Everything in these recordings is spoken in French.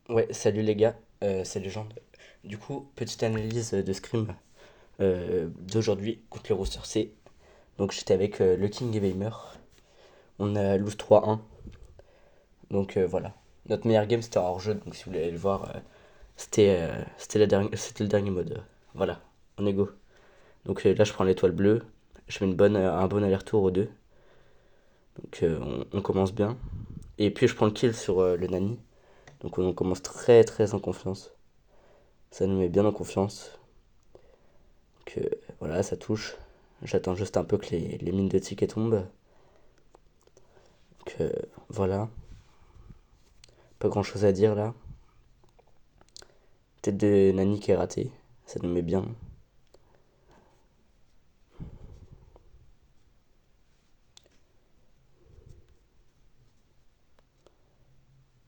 Ouais, salut les gars, c'est Légende. Du coup, petite analyse de Scrim d'aujourd'hui contre le Rooster C. Donc j'étais avec le King et Weimer. On a lose 3-1. Donc voilà. Notre meilleur game c'était en hors-jeu, donc si vous voulez aller le voir, c'était le dernier mode. Voilà, on est go. Donc là je prends l'étoile bleue. Je fais un bon aller-retour aux deux. Donc on commence bien. Et puis je prends le kill sur le Nani. Donc on commence très très en confiance. Ça nous met bien en confiance. Donc voilà, ça touche. J'attends juste un peu que les mines de tickets tombent. Donc voilà, pas grand chose à dire là. Tête de Nani qui est ratée, ça nous met bien.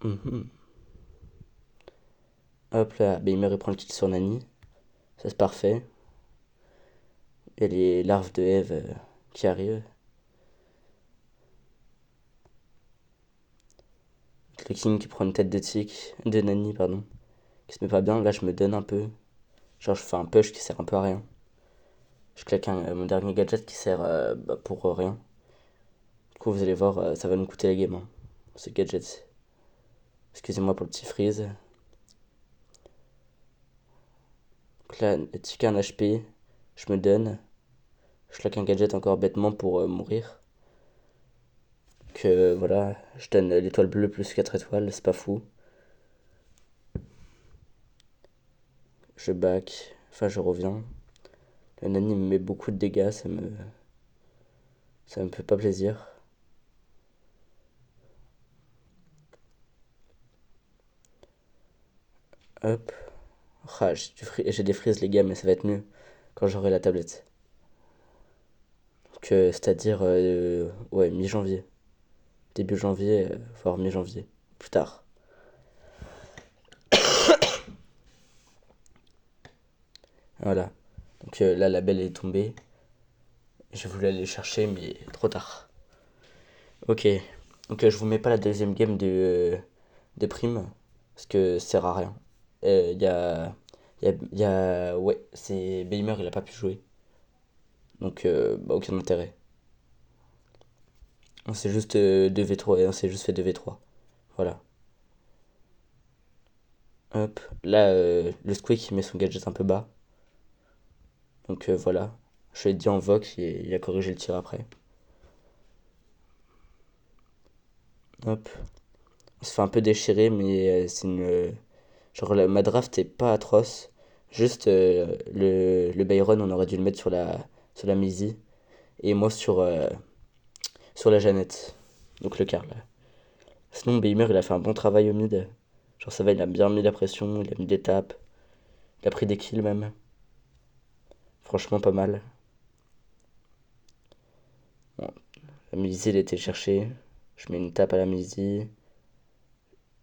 Mhm. Hop là, Beimer il prend le kill sur Nani, ça c'est parfait. Il y a les larves de Eve qui arrivent. Le King qui prend une tête de tic, de Nani, pardon, qui se met pas bien. Là je me donne un peu. Genre je fais un push qui sert un peu à rien. Je claque mon dernier gadget qui sert pour rien. Du coup vous allez voir, ça va nous coûter la game, hein, ce gadget. Excusez-moi pour le petit freeze. Donc là, tic un HP, je me donne. Je claque un gadget encore bêtement pour mourir. Que voilà, je donne l'étoile bleue plus 4 étoiles, c'est pas fou. Je back, enfin je reviens. Le nani me met beaucoup de dégâts, ça me fait pas plaisir. Hop. Ah, j'ai des frises les gars, mais ça va être mieux quand j'aurai la tablette. Donc c'est-à-dire, ouais, mi-janvier. Début janvier, voire mi-janvier. Plus tard. Voilà. Donc là, la belle est tombée. Je voulais aller chercher, mais trop tard. Ok. Donc je vous mets pas la deuxième game de prime. Parce que ça sert à rien. Il y a. Ouais, c'est. Beimer, il a pas pu jouer. Donc, bah, aucun intérêt. On s'est juste 2v3 et on s'est juste fait 2v3. Voilà. Hop. Là, le Squeak il met son gadget un peu bas. Donc voilà. Je l'ai dit en vox et il a corrigé le tir après. Hop. On se fait un peu déchirer, mais c'est une. Genre, ma draft est pas atroce. Juste le Byron, on aurait dû le mettre sur la Mizzy. Et moi sur la Jeannette. Donc le Karl. Sinon, Beimer, il a fait un bon travail au mid. Genre, ça va, il a bien mis la pression, il a mis des tapes. Il a pris des kills même. Franchement, pas mal. Bon, la Mizzy, il était cherché. Je mets une tape à la Mizzy.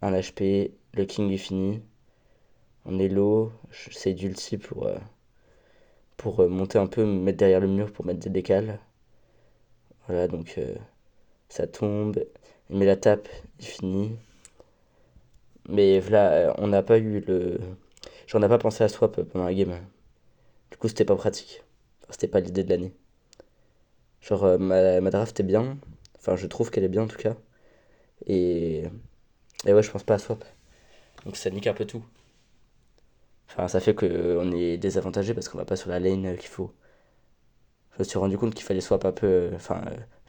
Un HP. Le King est fini. On est low. J'essaie d'ulti pour monter un peu, me mettre derrière le mur pour mettre des décales. Voilà, donc ça tombe. Il met la tape, il finit. Mais voilà, on n'a pas eu le. J'en ai pas pensé à swap pendant la game. Du coup, c'était pas pratique. Enfin, c'était pas l'idée de l'année. Genre, ma draft est bien. Enfin, je trouve qu'elle est bien en tout cas. Et, et ouais, je pense pas à swap. Donc ça nique un peu tout. Enfin, ça fait qu'on est désavantagé parce qu'on va pas sur la lane qu'il faut. Je me suis rendu compte qu'il fallait swap un peu. Enfin,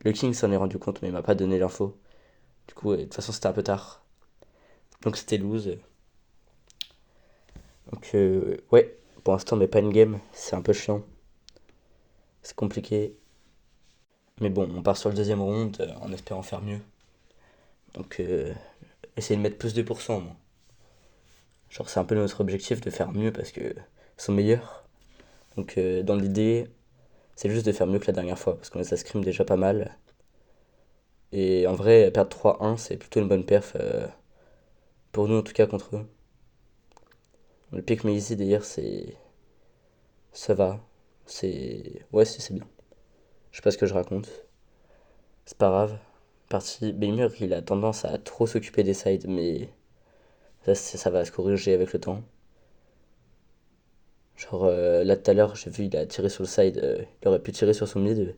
le King s'en est rendu compte, mais il m'a pas donné l'info. Du coup, de toute façon, c'était un peu tard. Donc c'était lose. Donc, ouais, pour l'instant, mais pas une game. C'est un peu chiant. C'est compliqué. Mais bon, on part sur le deuxième round en espérant faire mieux. Donc, essayer de mettre plus de pourcents, moi. Genre, c'est un peu notre objectif de faire mieux parce que ils sont meilleurs. Donc, dans l'idée, c'est juste de faire mieux que la dernière fois parce qu'on les a scrim déjà pas mal. Et en vrai, perdre 3-1, c'est plutôt une bonne perf pour nous en tout cas contre eux. Le pick mais ici d'ailleurs, c'est. Ça va. C'est. Ouais, c'est bien. Je sais pas ce que je raconte. C'est pas grave. Parti. Beimer, il a tendance à trop s'occuper des sides, mais Ça va se corriger avec le temps. Genre là tout à l'heure, j'ai vu, il a tiré sur le side. Il aurait pu tirer sur son mid,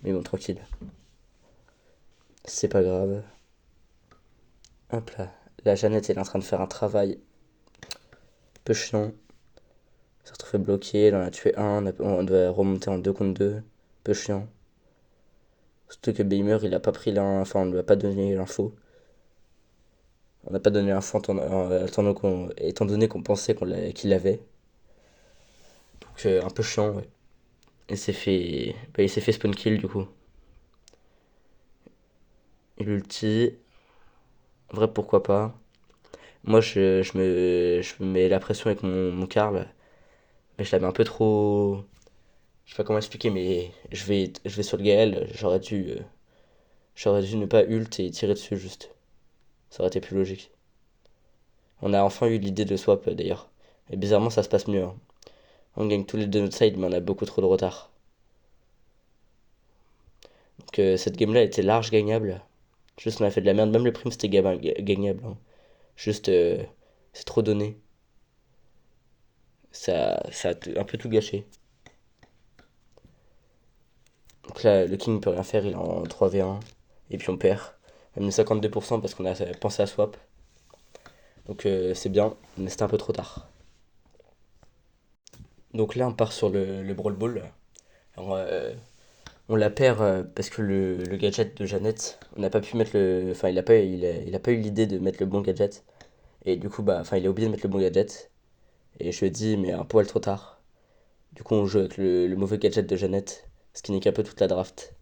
mais bon, tranquille. C'est pas grave. Hop là. La Jeannette, elle est en train de faire un travail un peu chiant. Elle s'est retrouvée bloquée, elle en a tué un. On doit remonter en 2 contre 2. Un peu chiant. Surtout que Beimer, il a pas pris l'info. Enfin, on ne lui a pas donné l'info. On n'a pas donné l'info étant donné qu'on pensait qu'il l'avait. Donc un peu chiant, ouais. Il s'est fait spawn kill du coup. Il ulti. En vrai, pourquoi pas. Moi, je me mets la pression avec mon Karl. Mais je la mets un peu trop. Je sais pas comment expliquer, mais je vais sur le Gaël. J'aurais dû ne pas ult et tirer dessus juste. Ça aurait été plus logique. On a enfin eu l'idée de swap d'ailleurs. Et bizarrement, ça se passe mieux, hein. On gagne tous les deux notre side, mais on a beaucoup trop de retard. Donc cette game-là était large gagnable. Juste on a fait de la merde. Même le prime c'était gagnable, hein. Juste c'est trop donné. Ça a un peu tout gâché. Donc là, le King peut rien faire, il est en 3v1. Et puis on perd. Même 52% parce qu'on a pensé à swap. Donc c'est bien, mais c'était un peu trop tard. Donc là, on part sur le Brawl Ball. Alors, on la perd parce que le gadget de Jeannette, on n'a pas pu mettre le. Enfin, il a pas eu l'idée de mettre le bon gadget. Et du coup, bah, enfin, il a oublié de mettre le bon gadget. Et je lui ai dit, mais un poil trop tard. Du coup, on joue avec le mauvais gadget de Jeannette, ce qui nique un peu toute la draft.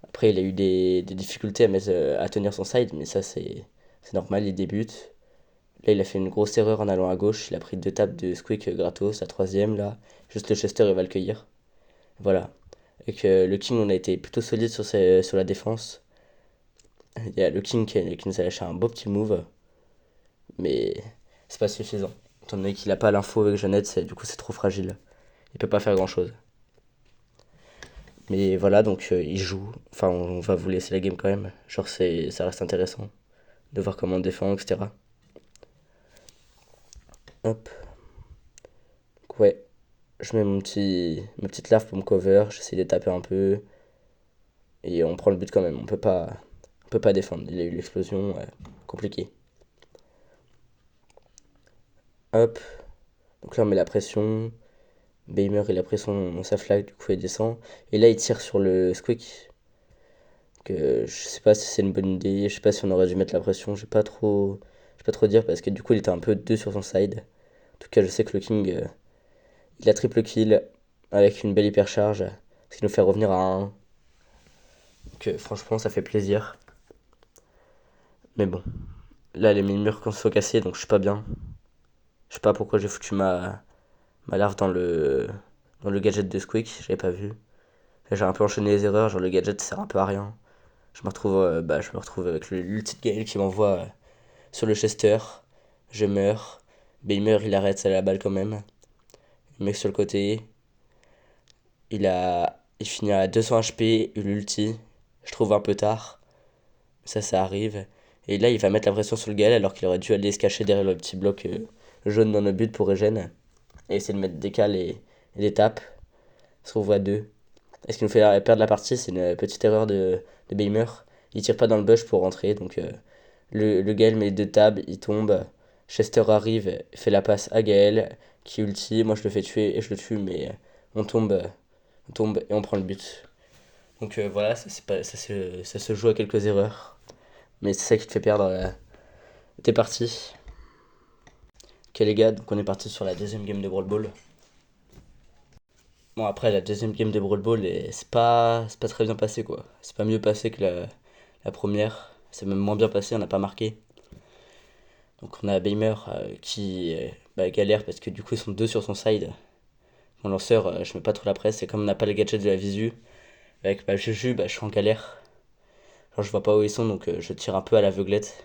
Après, il a eu des difficultés à tenir son side, mais ça, c'est normal, il débute. Là, il a fait une grosse erreur en allant à gauche. Il a pris 2 tapes de Squeak gratos, la troisième, là. Juste le Chester, il va le cueillir. Voilà. Et que le King, on a été plutôt solide sur la défense. Il y a le King qui nous a lâché un beau petit move, mais c'est pas suffisant. Étant donné qu'il a pas l'info avec Jeannette, du coup, c'est trop fragile. Il peut pas faire grand chose. Mais voilà, donc il joue. Enfin, on va vous laisser la game quand même. Genre, ça reste intéressant de voir comment on défend, etc. Hop. Donc, ouais, je mets ma petite larve pour me cover. J'essaie de taper un peu. Et on prend le but quand même. On peut pas défendre. Il a eu l'explosion. Ouais, compliqué. Hop. Donc là, on met la pression. Beimer, il a pris sa flag. Du coup, il descend. Et là, il tire sur le Squeak. Que je sais pas si c'est une bonne idée. Je sais pas si on aurait dû mettre la pression. Je vais pas trop dire parce que du coup, il était un peu 2 sur son side. En tout cas, je sais que le King, il a triple kill avec une belle hypercharge, ce qui nous fait revenir à 1. Donc franchement, ça fait plaisir. Mais bon, là, les murs sont cassés, donc je suis pas bien. Je sais pas pourquoi j'ai foutu ma larve dans le gadget de Squeak, j'avais pas vu. Là, j'ai un peu enchaîné les erreurs, genre le gadget sert un peu à rien. Je me retrouve avec l'ulti de Gaël qui m'envoie sur le Chester. Je meurs. Beimer, il arrête la balle quand même. Le mec sur le côté. Il finit à 200 HP, l'ulti. Je trouve un peu tard. Ça arrive. Et là, il va mettre la pression sur le Gaël alors qu'il aurait dû aller se cacher derrière le petit bloc jaune dans nos buts pour Regen. Et essayer de mettre des cales et des tapes. Il se retrouve à 2. Et ce qui nous fait perdre la partie, c'est une petite erreur de Beimer. Il tire pas dans le bush pour rentrer. Donc le Gaël met 2 tables, il tombe. Chester arrive, fait la passe à Gaël qui ulti. Moi, je le fais tuer et je le tue, mais on tombe et on prend le but. Donc voilà, ça se joue à quelques erreurs. Mais c'est ça qui te fait perdre tes parties. Ok les gars, donc on est parti sur la deuxième game de Brawl Ball. Bon après la deuxième game de Brawl Ball, c'est pas très bien passé quoi. C'est pas mieux passé que la première. C'est même moins bien passé, on n'a pas marqué. Donc on a Beimer qui galère parce que du coup ils sont 2 sur son side. Mon lanceur, je mets pas trop la presse, et comme on n'a pas les gadgets de la visu, avec Juju, je suis en galère. Genre je vois pas où ils sont, donc je tire un peu à l'aveuglette.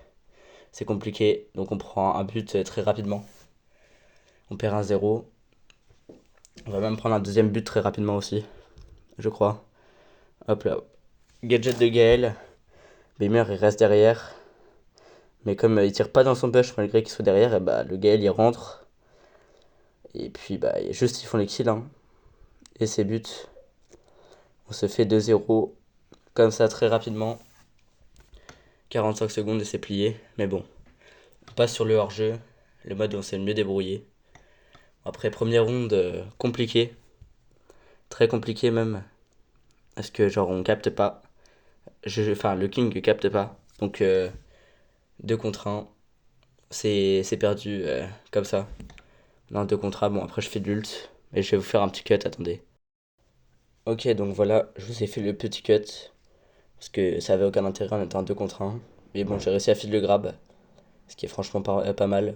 C'est compliqué, donc on prend un but très rapidement. On perd 1-0. On va même prendre un deuxième but très rapidement aussi, je crois. Hop là. Gadget de Gaël. Beimer il reste derrière. Mais comme il tire pas dans son bush malgré qu'il soit derrière, et bah le Gaël il rentre. Et puis bah juste ils font les kills, hein. Et c'est but. On se fait 2-0 comme ça très rapidement. 45 secondes et c'est plié. Mais bon, on passe sur le hors-jeu. Le mode où on s'est le mieux débrouillé. Après première ronde compliquée. Très compliqué même. Parce que genre on capte pas. Enfin le King capte pas. Donc 2 contre 1. C'est perdu comme ça. Non, 2 contre 1. Bon après je fais de l'ult. Et je vais vous faire un petit cut, attendez. Ok, donc voilà, je vous ai fait le petit cut. Parce que ça avait aucun intérêt, on était en 2 contre 1. Mais bon, j'ai réussi à feed le grab. Ce qui est franchement pas mal.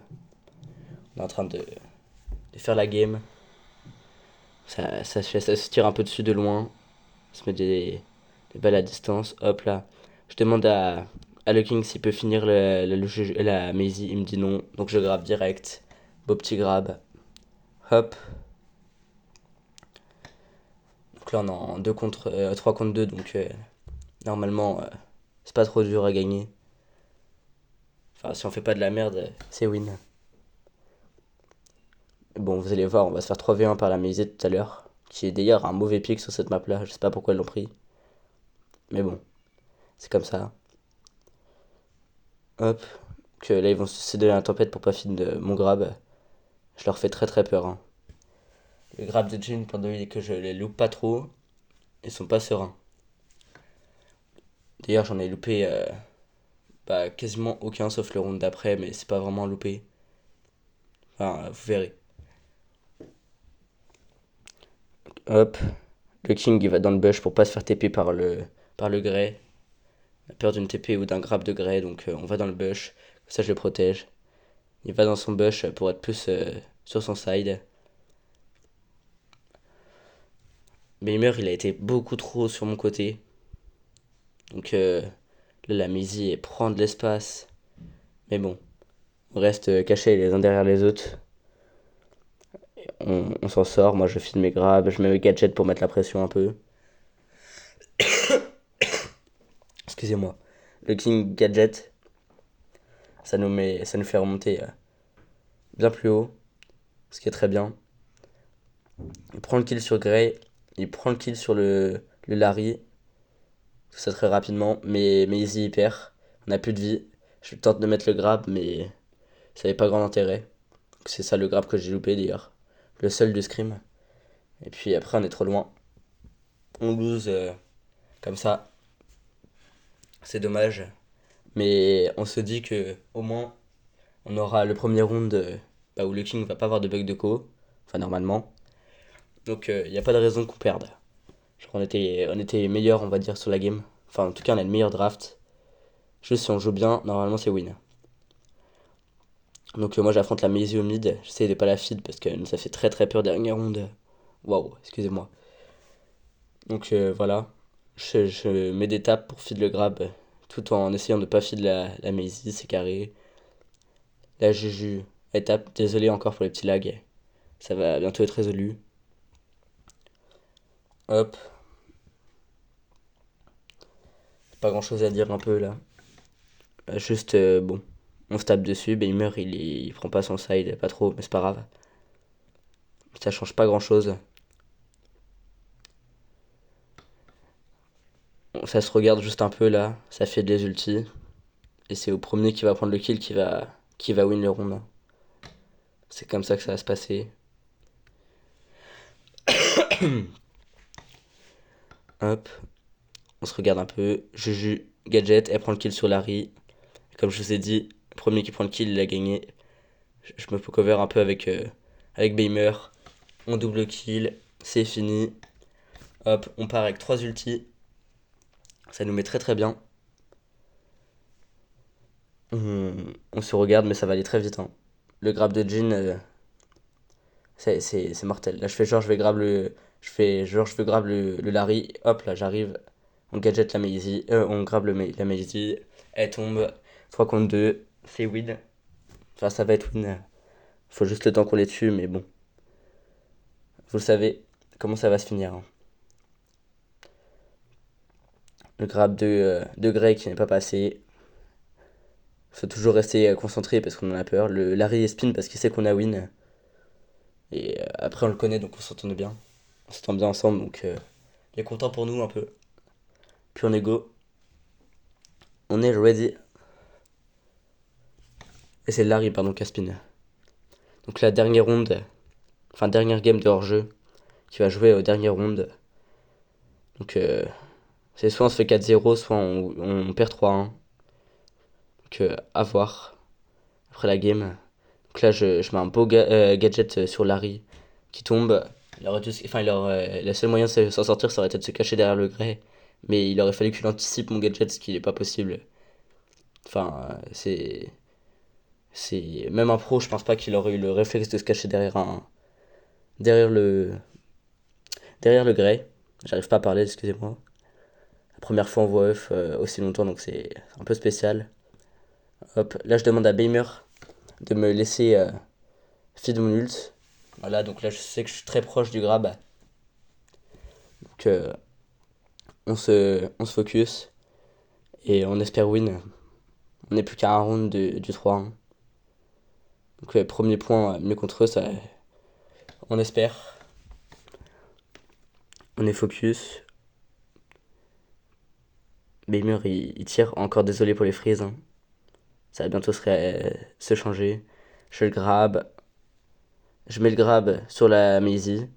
On est en train de faire la game. Ça se tire un peu dessus de loin. Ça se met des balles à distance. Hop là. Je demande à le King s'il peut finir la Maisie. Il me dit non. Donc je grab direct. Beau petit grab. Hop. Donc là on est en 3 contre 2. Donc normalement c'est pas trop dur à gagner. Enfin si on fait pas de la merde, c'est win. Bon, vous allez voir, on va se faire 3v1 par la Maisie tout à l'heure. Qui est d'ailleurs un mauvais pick sur cette map là. Je sais pas pourquoi ils l'ont pris. Mais bon, c'est comme ça. Hop. Que là ils vont se suicider à la tempête pour pas finir mon grab. Je leur fais très très peur, hein. Le grab de Jin, pendant que je les loupe pas trop, ils sont pas sereins. D'ailleurs, j'en ai loupé quasiment aucun sauf le round d'après, mais c'est pas vraiment loupé. Enfin, vous verrez. Hop. Le King il va dans le bush pour pas se faire TP par le Grey. Il a peur d'une TP ou d'un grab de Grey, donc on va dans le bush. Comme ça, je le protège. Il va dans son bush pour être plus sur son side. Baimer, il a été beaucoup trop sur mon côté. Donc là, la Maisie prend de l'espace. Mais bon, on reste cachés les uns derrière les autres. On s'en sort. Moi, je file mes grabs, je mets mes gadgets pour mettre la pression un peu. Excusez-moi. Le King Gadget, ça nous fait remonter bien plus haut. Ce qui est très bien. Il prend le kill sur Grey. Il prend le kill sur le Larry. Tout ça très rapidement. Mais Easy il perd. On a plus de vie. Je tente de mettre le grab, mais ça n'avait pas grand intérêt. C'est ça le grab que j'ai loupé d'ailleurs. Le seul du scrim. Et puis après, on est trop loin. On lose comme ça. C'est dommage. Mais on se dit que au moins, on aura le premier round où le King va pas avoir de bug de co. Enfin, normalement. Donc, il n'y a pas de raison qu'on perde. Genre, on était meilleur, on va dire, sur la game. Enfin, en tout cas, on a le meilleur draft. Juste si on joue bien, normalement, c'est win. Donc, moi, j'affronte la Maisie au mid. J'essaie de pas la feed parce que ça fait très très peur dernière round. Waouh, excusez-moi. Donc, voilà. Je mets des tapes pour feed le grab tout en essayant de pas feed la Maisie, c'est carré. La Juju, étape, désolé encore pour les petits lags. Ça va bientôt être résolu. Hop, pas grand chose à dire un peu là. Juste, bon, on se tape dessus, Baimer il prend pas son side, pas trop, mais c'est pas grave. Ça change pas grand chose. Ça se regarde juste un peu là, ça fait des ultis. Et c'est au premier qui va prendre le kill qui va win le round. C'est comme ça que ça va se passer. Hop, on se regarde un peu. Juju, Gadget, elle prend le kill sur Larry. Comme je vous ai dit, le premier qui prend le kill, il a gagné. Je me cover un peu avec Baimer. On double kill, c'est fini. Hop, on part avec 3 ultis. Ça nous met très très bien. On se regarde, mais ça va aller très vite, hein. Le grab de Jin, c'est mortel. Là, je fais genre, je vais grab le. Je fais genre, je veux grab le Larry. Hop, là, j'arrive. On gadget la Maisie. On grab la Maisie. Elle tombe. 3 contre 2. C'est win. Enfin, ça va être win. Faut juste le temps qu'on les tue, mais bon. Vous le savez comment ça va se finir, hein. Le grab de Grey qui n'est pas passé. Faut toujours rester concentré parce qu'on en a peur. Le Larry est spin parce qu'il sait qu'on a win. Et après, on le connaît donc on s'entend bien. On s'entend bien ensemble donc il est content pour nous un peu. Puis on est go. On est ready. Et c'est Larry, pardon, qui a spin. Donc la dernière ronde, enfin dernière game de hors-jeu, qui va jouer aux dernières rondes. Donc c'est soit on se fait 4-0, soit on perd 3-1. Donc à voir après la game. Donc là je mets un beau gadget sur Larry qui tombe. Il aurait dû, enfin, le seul moyen de s'en sortir, ça aurait été de se cacher derrière le grès. Mais il aurait fallu qu'il anticipe mon gadget, ce qui n'est pas possible. Enfin, c'est même un pro, je pense pas qu'il aurait eu le réflexe de se cacher derrière le derrière le grès. J'arrive pas à parler, excusez-moi. La première fois en voix off aussi longtemps, donc c'est un peu spécial. Hop, là je demande à Bamer de me laisser feed mon ult. Voilà, donc là je sais que je suis très proche du grab. Donc on se focus et on espère win. On n'est plus qu'à un round du 3-1. Donc premier point mieux contre eux, ça, on espère. On est focus. Bamer il tire, encore désolé pour les frises. Hein. Ça va bientôt se changer. Je le grab. Je mets le grab sur la Maisie.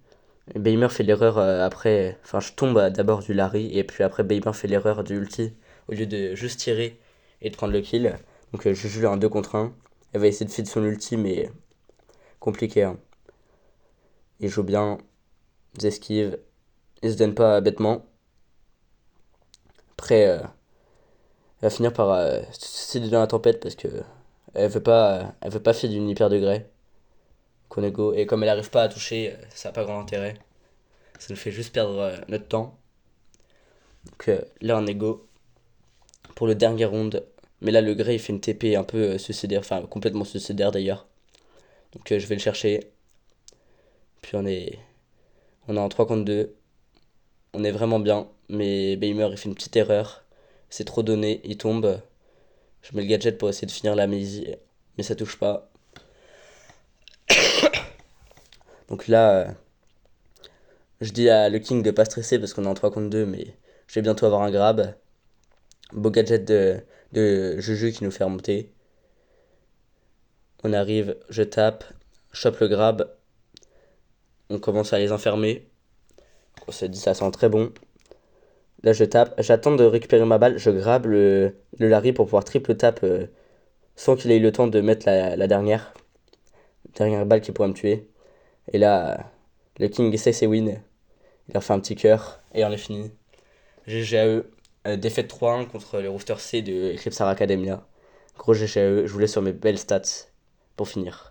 Bamer fait l'erreur après. Enfin, je tombe d'abord du Larry et puis après Bamer fait l'erreur du ulti au lieu de juste tirer et de prendre le kill. Donc je joue un 2 contre 1. Elle va essayer de feed son ulti, mais compliqué. Hein. Il joue bien, il esquive, il se donne pas bêtement. Après, elle va finir par se dans la tempête parce que elle veut pas feed une hyper degré. Konego. Et comme elle arrive pas à toucher, ça n'a pas grand intérêt. Ça nous fait juste perdre notre temps. Donc là on est go pour le dernier round. Mais là le Grey il fait une TP un peu suicidaire, enfin complètement suicidaire d'ailleurs. Donc je vais le chercher. Puis on est en 3 contre 2. On est vraiment bien. Mais Bamer il fait une petite erreur. C'est trop donné, il tombe. Je mets le gadget pour essayer de finir la Maisie. Mais ça touche pas. Donc là, je dis à le King de pas stresser parce qu'on est en 3 contre 2. Mais je vais bientôt avoir un grab. Beau gadget de Juju qui nous fait remonter. On arrive, je tape, chope le grab. On commence à les enfermer. On se dit ça sent très bon. Là je tape, j'attends de récupérer ma balle, je grabe le Larry pour pouvoir triple tap sans qu'il ait eu le temps de mettre la dernière balle qui pourrait me tuer. Et là, le King essaie ses wins. Il leur fait un petit cœur et on est fini. GG à eux. Défaite 3-1 contre les Roosters C de Eclipsar Academia. Gros GG à eux, je vous laisse sur mes belles stats pour finir.